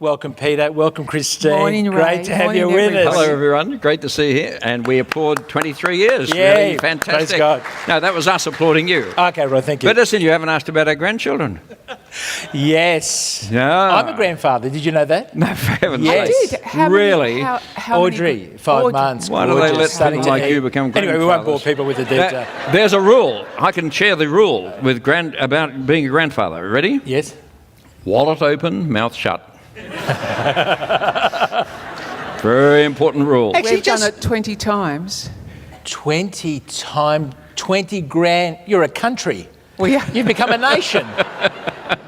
Welcome, Peter. Welcome, Christine. Morning, Ray. Great to have Morning, you with everybody. us. Hello, everyone. Great to see you here. And we applaud 23 years. Yay. Really fantastic. Praise God. No, that was us applauding you. Okay, right, thank you. But listen, you haven't asked about our grandchildren. Yes. No. I'm a grandfather. Did you know that? No, for heaven's Yes. sake. I did. How Really? How Audrey, many, 5 Audrey. months. Why do they gorgeous, let starting people to like eat. you become Anyway, we won't bore grandfathers? people with the detail. There's a rule. I can share the rule with about being a grandfather. Ready? Yes? Wallet open, mouth shut. Very important rule. Actually, We've done it 20 times. 20 grand. You're a country. You've become a nation.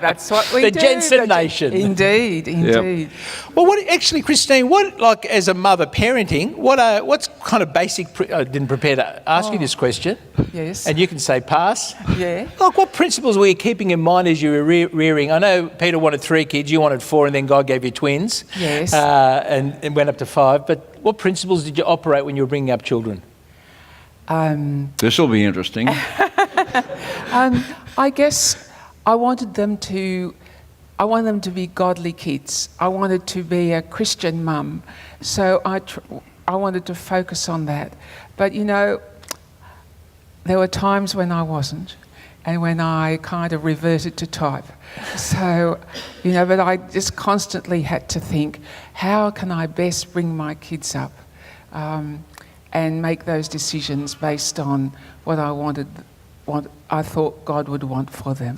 That's what we The do. Jensen nation. Indeed. Well, Christine, like as a mother parenting, what's kind of basic, I didn't prepare to ask you this question. Yes. And you can say pass. Yeah. Like what principles were you keeping in mind as you were rearing? I know Peter wanted 3 kids, you wanted 4, and then God gave you twins. Yes. And went up to 5. But what principles did you operate when you were bringing up children? This will be interesting. I guess I wanted them to be godly kids. I wanted to be a Christian mum. So I wanted to focus on that. But, there were times when I wasn't and when I kind of reverted to type. So, but I just constantly had to think, how can I best bring my kids up and make those decisions based on what I thought God would want for them.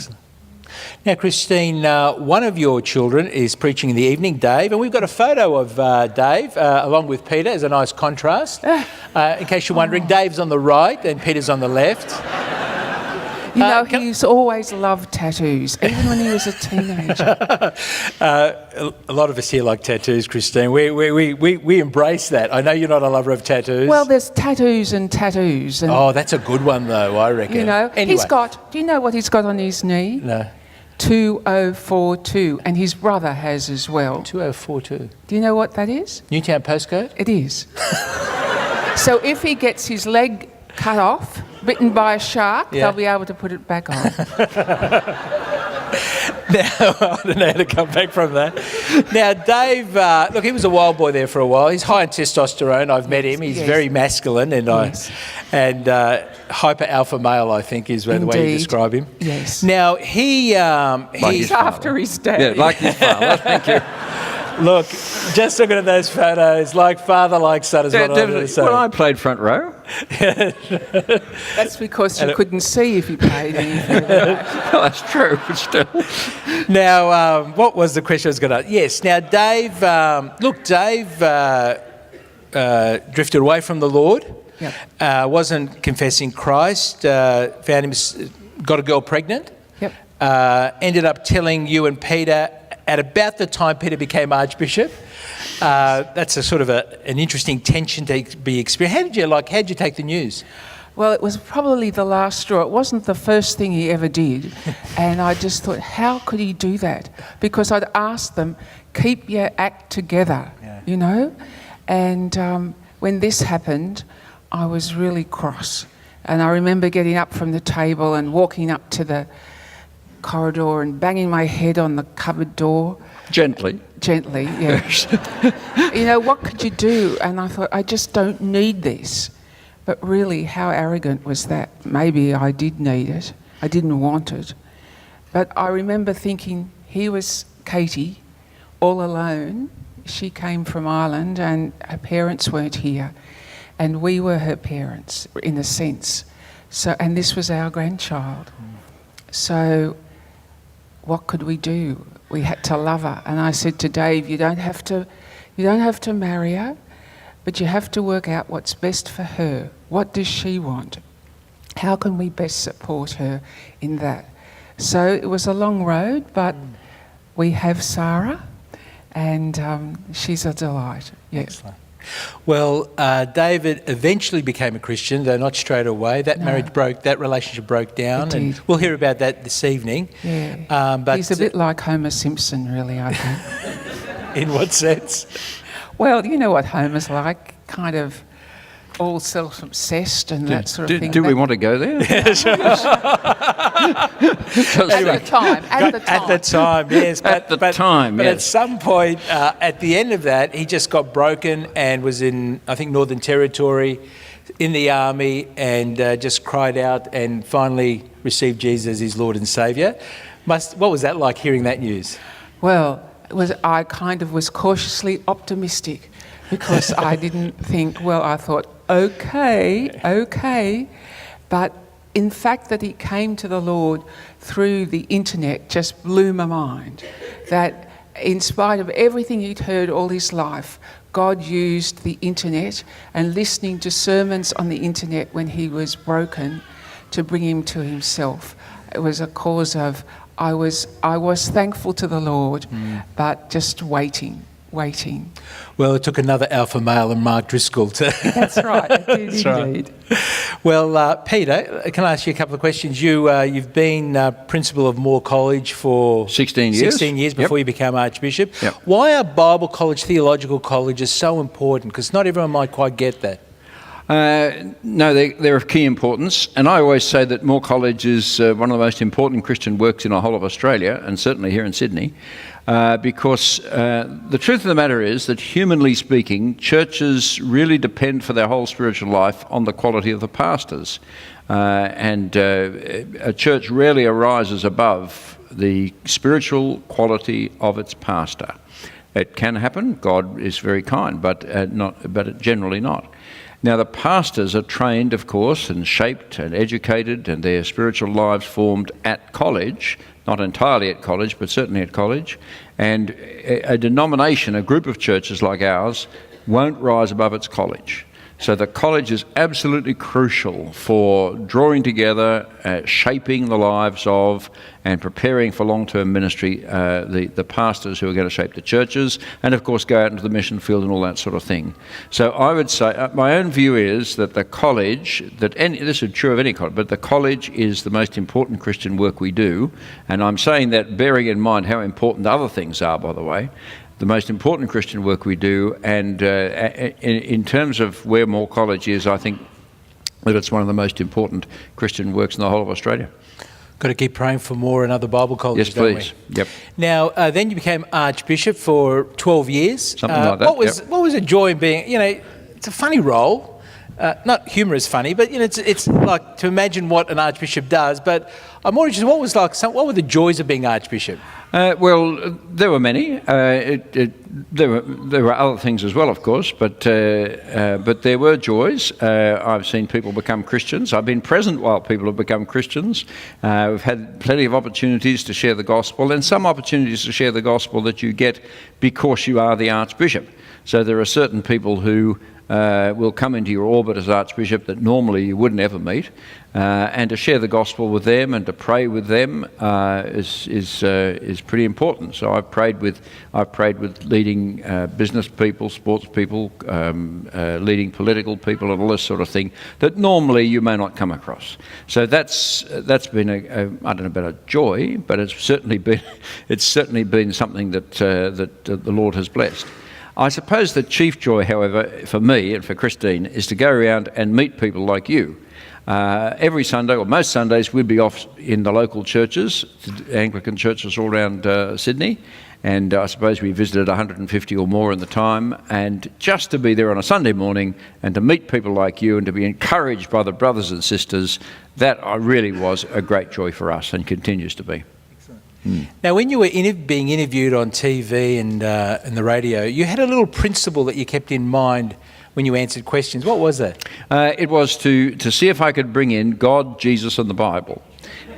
Now, Christine, one of your children is preaching in the evening, Dave, and we've got a photo of Dave along with Peter as a nice contrast. In case you're wondering, Dave's on the right and Peter's on the left. He's always loved tattoos, even when he was a teenager. A lot of us here like tattoos, Christine. We embrace that. I know you're not a lover of tattoos. Well, there's tattoos and tattoos. And, oh, that's a good one, though, I reckon. Anyway. He's got, do you know what he's got on his knee? No. 2042, and his brother has as well. 2042. Do you know what that is? Newtown postcode? It is. So if he gets his leg cut off, bitten by a shark, they'll be able to put it back on. Now, I don't know how to come back from that. Now, Dave, look, he was a wild boy there for a while. He's high in testosterone. I've met him. He's very masculine and hyper alpha male, I think, is the way you describe him. Yes. Now, he's after his dad. Yeah, like his father. Thank you. Look, just looking at those photos, like father, like son is what I'm going to say. Well, I played front row. That's because you couldn't see if you played anything. Well, that's true, but still. Now, what was the question I was going to ask? Yes, now Dave, drifted away from the Lord, wasn't confessing Christ, found him, got a girl pregnant, ended up telling you and Peter at about the time Peter became Archbishop. That's a sort of an interesting tension to be experienced. How'd you take the news? Well, it was probably the last straw. It wasn't the first thing he ever did. And I just thought, how could he do that? Because I'd asked them, keep your act together, And when this happened, I was really cross. And I remember getting up from the table and walking up to the corridor and banging my head on the cupboard door. Gently, yes. What could you do? And I thought, I just don't need this. But really, how arrogant was that? Maybe I did need it. I didn't want it. But I remember thinking, here was Katie, all alone. She came from Ireland and her parents weren't here. And we were her parents, in a sense. And this was our grandchild. So what could we do? We had to love her. And I said to Dave, you don't have to marry her, but you have to work out what's best for her. What does she want? How can we best support her in that? So it was a long road, but we have Sarah, and she's a delight. Excellent. Well, David eventually became a Christian, though not straight away. That relationship broke down, and we'll hear about that this evening. Yeah. But he's a bit like Homer Simpson, really, I think. In what sense? Well, you know what Homer's like, kind of all self-obsessed and that sort of thing. Do we want to go there? the time. At the time, yes. But at some point, at the end of that, he just got broken and was in, I think, Northern Territory, in the army, and just cried out and finally received Jesus as his Lord and Saviour. What was that like, hearing that news? Well, I kind of was cautiously optimistic, because I didn't think, I thought, okay. But in fact that he came to the Lord through the internet just blew my mind. That in spite of everything he'd heard all his life, God used the internet and listening to sermons on the internet when he was broken to bring him to himself. It was a cause of, I was thankful to the Lord, but just waiting. Well, it took another alpha male and Mark Driscoll to... That's right, it did indeed. Right. Well, Peter, can I ask you a couple of questions? You've been principal of Moore College for 16 years. 16 years before you became Archbishop. Yep. Why are Bible college, theological colleges so important? Because not everyone might quite get that. No, they're of key importance, and I always say that Moore College is one of the most important Christian works in the whole of Australia, and certainly here in Sydney, because the truth of the matter is that, humanly speaking, churches really depend for their whole spiritual life on the quality of the pastors, and a church rarely arises above the spiritual quality of its pastor. It can happen. God is very kind, but generally not. Now, the pastors are trained, of course, and shaped and educated, and their spiritual lives formed at college, not entirely at college, but certainly at college. And a denomination, a group of churches like ours, won't rise above its college. So the college is absolutely crucial for drawing together, shaping the lives of, and preparing for long-term ministry the pastors who are going to shape the churches, and of course go out into the mission field and all that sort of thing. So I would say, my own view is that the college, this is true of any college, but the college is the most important Christian work we do, and I'm saying that bearing in mind how important other things are, by the way. The most important Christian work we do, and in terms of where Moore College is, I think that it's one of the most important Christian works in the whole of Australia. Got to keep praying for more and other Bible colleges, yes, please. Don't we? Yep. Now, then you became Archbishop for 12 years. Something like that. What was the joy in being, it's a funny role. Not humorous funny, but it's like to imagine what an Archbishop does. But I'm more interested, what were the joys of being Archbishop? Well, there were many. There were other things as well, of course, but there were joys. I've seen people become Christians. I've been present while people have become Christians. We've had plenty of opportunities to share the gospel, and some opportunities to share the gospel that you get because you are the Archbishop. So there are certain people who will come into your orbit as Archbishop that normally you wouldn't ever meet, and to share the gospel with them and to pray with them is pretty important. So I've prayed with leading business people, sports people, leading political people, and all this sort of thing that normally you may not come across. So that's been I don't know about a joy, but it's certainly been something that the Lord has blessed. I suppose the chief joy, however, for me and for Christine, is to go around and meet people like you. Every Sunday, or most Sundays, we'd be off in the local churches, Anglican churches all around Sydney, and I suppose we visited 150 or more in the time, and just to be there on a Sunday morning and to meet people like you and to be encouraged by the brothers and sisters, that really was a great joy for us and continues to be. Now, when you were being interviewed on TV and the radio, you had a little principle that you kept in mind when you answered questions. What was that? It was to see if I could bring in God, Jesus and the Bible,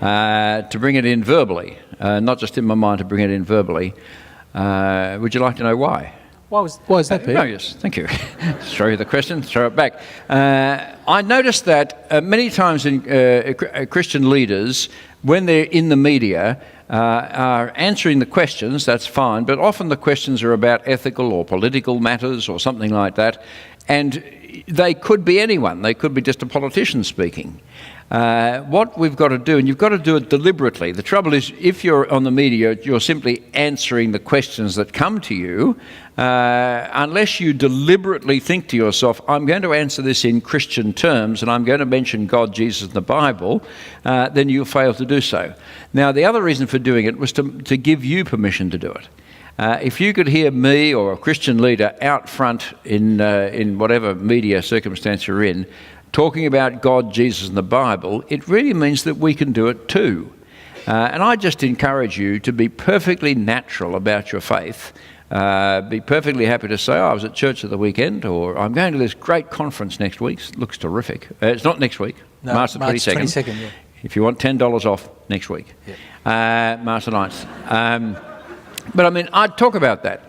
to bring it in verbally, not just in my mind, to bring it in verbally. Would you like to know why? Why was that, Peter? Oh, yes, thank you. Throw you the question, throw it back. I noticed that many times in Christian leaders, when they're in the media, are answering the questions, that's fine, but often the questions are about ethical or political matters or something like that, and they could be anyone. They could be just a politician speaking. What we've got to do, and you've got to do it deliberately. The trouble is, if you're on the media, you're simply answering the questions that come to you. Unless you deliberately think to yourself, I'm going to answer this in Christian terms and I'm going to mention God, Jesus and the Bible, then you'll fail to do so. Now, the other reason for doing it was to give you permission to do it. If you could hear me or a Christian leader out front in whatever media circumstance you're in, talking about God, Jesus and the Bible, it really means that we can do it too. And I just encourage you to be perfectly natural about your faith. Be perfectly happy to say, I was at church at the weekend, or I'm going to this great conference next week. It looks terrific. It's not next week, no, March the 22nd. Yeah. If you want $10 off next week, March the 9th. But I mean, I'd talk about that.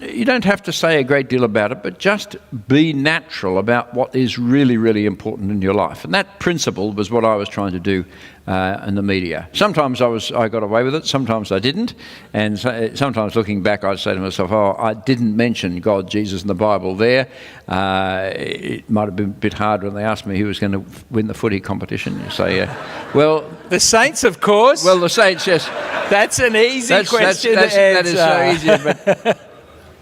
You don't have to say a great deal about it, but just be natural about what is really, really important in your life. And that principle was what I was trying to do in the media. Sometimes I got away with it, sometimes I didn't. And sometimes looking back, I'd say to myself, I didn't mention God, Jesus and the Bible there. It might have been a bit hard when they asked me who was going to win the footy competition. You say, well... The Saints, of course. Well, the Saints, yes. That's an easy question to answer. That is so easy, but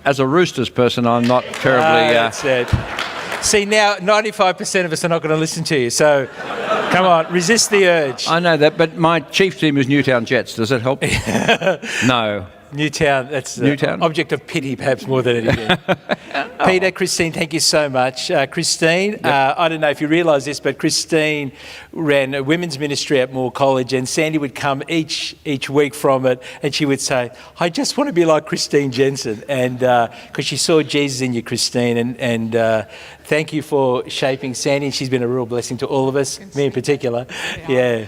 as a Roosters person, I'm not terribly... That's it. See, now 95% of us are not going to listen to you, so come on, resist the urge. I know that, but my chief team is Newtown Jets. Does that help? No. Newtown, that's an object of pity perhaps more than anything. Peter, Christine, thank you so much. Christine, I don't know if you realise this, but Christine ran a women's ministry at Moore College, and Sandy would come each week from it, and she would say, I just want to be like Christine Jensen, and because she saw Jesus in you, Christine, and thank you for shaping Sandy, and she's been a real blessing to all of us, me in particular. Yeah.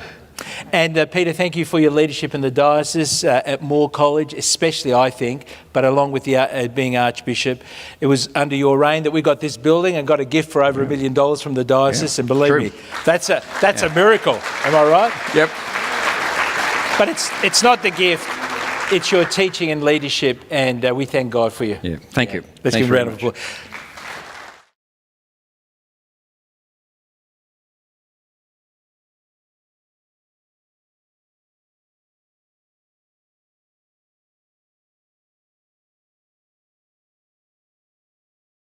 And Peter, thank you for your leadership in the diocese at Moore College, especially I think, but along with the being Archbishop, it was under your reign that we got this building and got a gift for over $1 million from the diocese, and believe me, that's a miracle. Am I right? Yep. But it's not the gift. It's your teaching and leadership, and we thank God for you. Yeah, thank you. Let's give a round of applause.